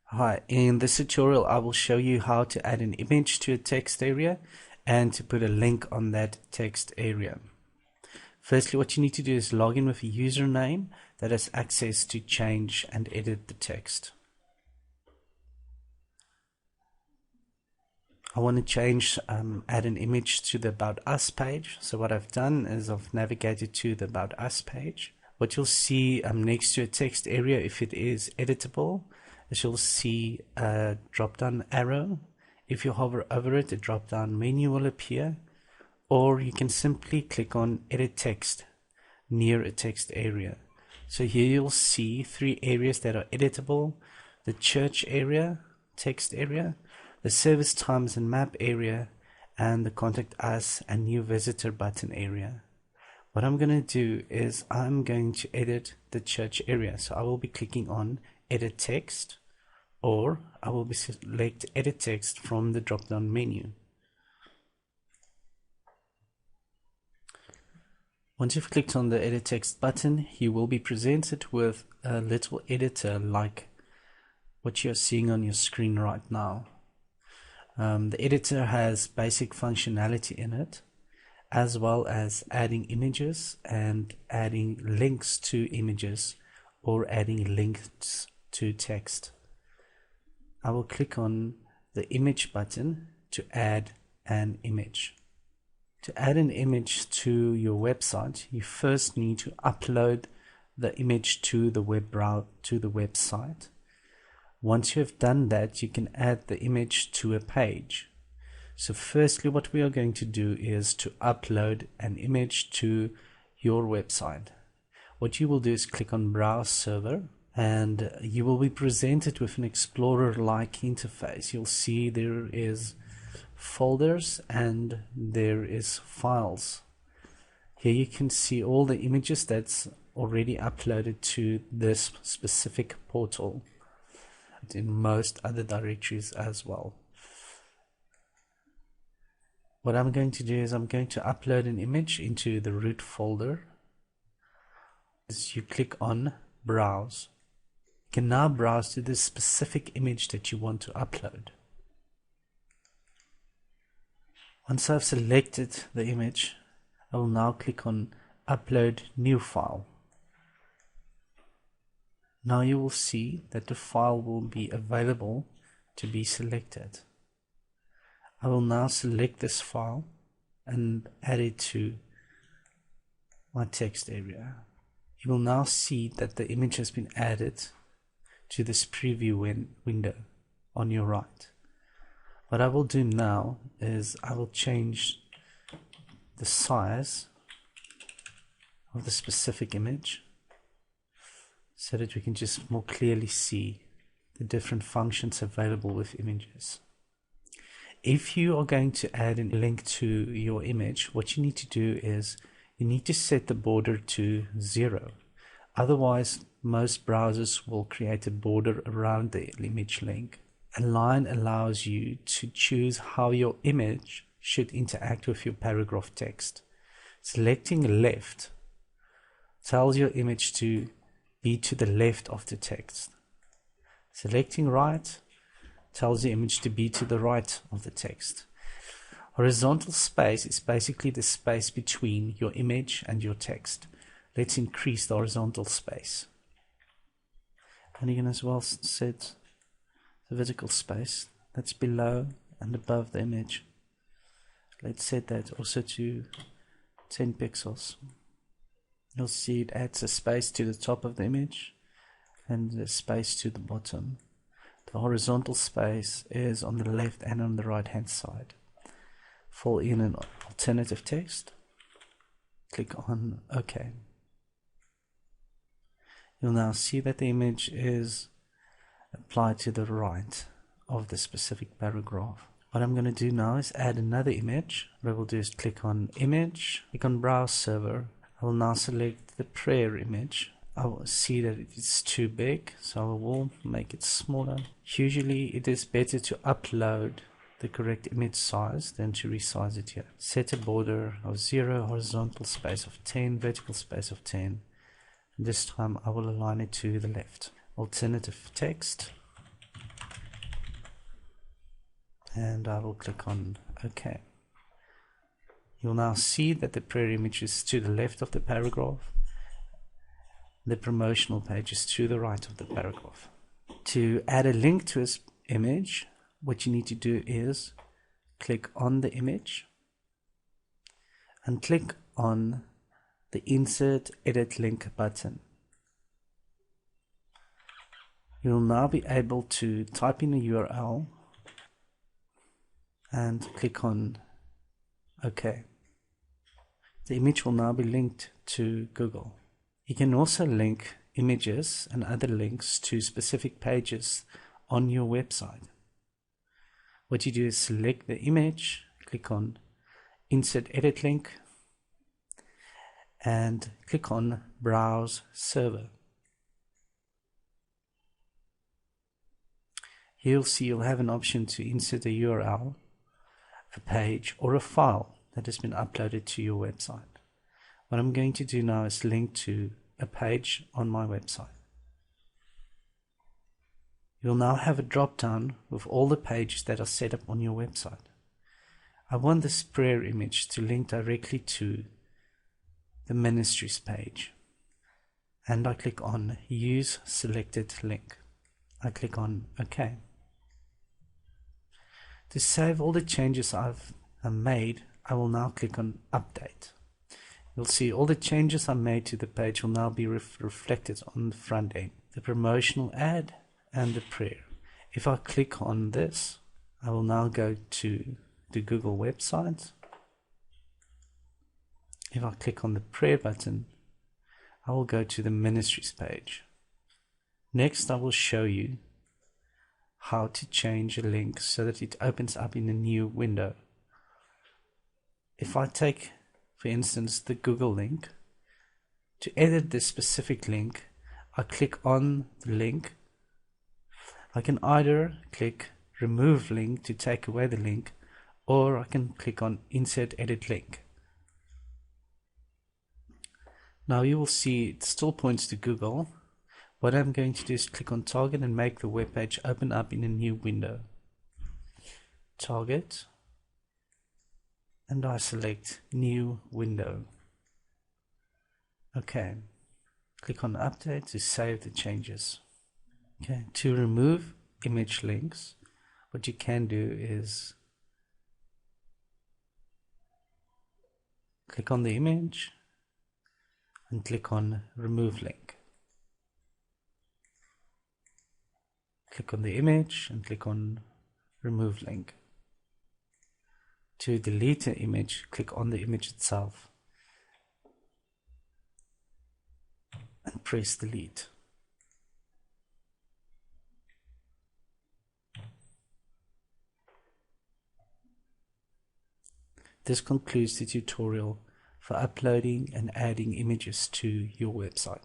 Hi, in this tutorial I will show you how to add an image to a text area and to put a link on that text area. Firstly, what you need to do is log in with a username that has access to change and edit the text. I want to add an image to the About Us page. So what I've done is I've navigated to the About Us page. What you'll see next to a text area, if it is editable, is you'll see a drop-down arrow. If you hover over it, a drop-down menu will appear, or you can simply click on Edit Text near a text area. So here you'll see three areas that are editable: the church area, text area, the service times and map area, and the Contact Us and New Visitor button area. What I'm going to do is I'm going to edit the church area. So I will be clicking on Edit Text, or I will be select Edit Text from the drop-down menu. Once you've clicked on the Edit Text button, you will be presented with a little editor like what you're seeing on your screen right now. The editor has basic functionality in it, as well as adding images and adding links to images or adding links to text. I will click on the image button to add an image. To add an image to your website, you first need to upload the image to the website. Once you have done that, you can add the image to a page. So firstly, what we are going to do is to upload an image to your website. What you will do is click on Browse Server, and you will be presented with an Explorer-like interface. You'll see there is folders and there is files. Here you can see all the images that's already uploaded to this specific portal, in most other directories as well. What I'm going to do is I'm going to upload an image into the root folder. As you click on Browse, you can now browse to the specific image that you want to upload. Once I've selected the image, I will now click on Upload New File. Now you will see that the file will be available to be selected. I will now select this file and add it to my text area. You will now see that the image has been added to this preview window on your right. What I will do now is I will change the size of the specific image so that we can just more clearly see the different functions available with images. If you are going to add a link to your image, what you need to do is you need to set the border to 0. Otherwise, most browsers will create a border around the image link. Align allows you to choose how your image should interact with your paragraph text. Selecting left tells your image to be to the left of the text. Selecting right tells the image to be to the right of the text. Horizontal space is basically the space between your image and your text. Let's increase the horizontal space. And you can as well set the vertical space that's below and above the image. Let's set that also to 10 pixels. You'll see it adds a space to the top of the image and a space to the bottom. The horizontal space is on the left and on the right hand side. Fill in an alternative text. Click on OK. You'll now see that the image is applied to the right of the specific paragraph. What I'm going to do now is add another image. What I will do is click on Image, click on Browse Server. I will now select the prayer image. I will see that it's too big, so I will make it smaller. Usually it is better to upload the correct image size than to resize it here. Set a border of 0, horizontal space of 10, vertical space of 10. And this time I will align it to the left. Alternative text. and I will click on OK. You'll now see that the prayer image is to the left of the paragraph. The promotional page is to the right of the paragraph. To add a link to this image, what you need to do is click on the image and click on the Insert Edit Link button. You'll now be able to type in a URL and click on OK. The image will now be linked to Google. You can also link images and other links to specific pages on your website. What you do is select the image, click on Insert Edit Link, and click on Browse Server. You'll see you'll have an option to insert a URL, a page, or a file that has been uploaded to your website. What I'm going to do now is link to a page on my website. You'll now have a drop down with all the pages that are set up on your website. I want this prayer image to link directly to the ministries page, and I click on Use Selected Link. I click on OK. To save all the changes I've made, I will now click on Update. You'll see all the changes I made to the page will now be reflected on the front end, the promotional ad and the prayer. If I click on this, I will now go to the Google website. If I click on the prayer button, I will go to the ministries page. Next, I will show you how to change a link so that it opens up in a new window. If I take, for instance, the Google link, to edit this specific link, I click on the link. I can either click Remove Link to take away the link, or I can click on Insert Edit Link. Now you will see it still points to Google. What I'm going to do is click on Target and make the web page open up in a new window. Target, and I select New Window. Okay, click on Update to save the changes. Okay, to remove image links, what you can do is click on the image and click on Remove Link. Click on the image and click on Remove Link. To delete the image, click on the image itself and press Delete. This concludes the tutorial for uploading and adding images to your website.